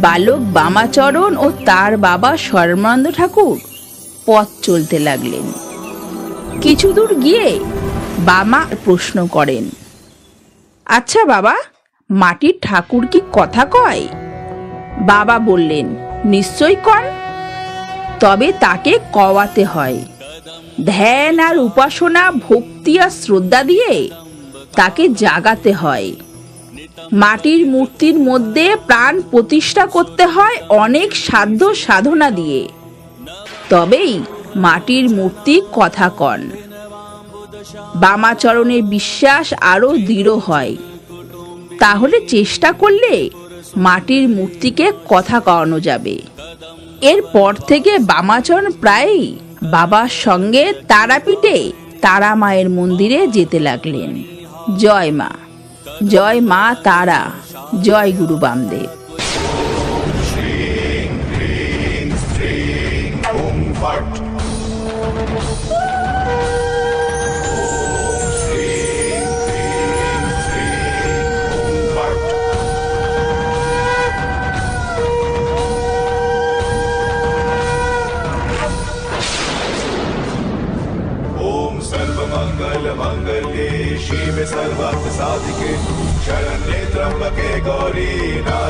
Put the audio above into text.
বালক বামাচরণ ও তার বাবা সর্বানন্দ ঠাকুর পথ চলতে লাগলেন। কিছু দূর গিয়ে বামা প্রশ্ন করেন, আচ্ছা বাবা, মাটির ঠাকুর কি কথা কয়? বাবা বললেন, নিশ্চয় কন, তবে তাকে কওয়াতে হয়। ধ্যান আর উপাসনা, ভক্তি আর শ্রদ্ধা দিয়ে তাকে জাগাতে হয়। মাটির মূর্তির মধ্যে প্রাণ প্রতিষ্ঠা করতে হয় অনেক সাধ্য সাধনা দিয়ে, তবেই মাটির মূর্তি কথা কন। বামাচরণের বিশ্বাস আরো দৃঢ় হয়, তাহলে চেষ্টা করলে মাটির মূর্তিকে কথা কওয়ানো যাবে। এরপর থেকে বামাচরণ প্রায়ই বাবার সঙ্গে তারাপীঠে তারা মায়ের মন্দিরে যেতে লাগলেন। জয় মা, জয় মা তারা, জয় গুরু বামদেব। मंगल्ये शिवे सर्वार्थ साधिके शरण्ये त्र्यंबके गौरी नारायणी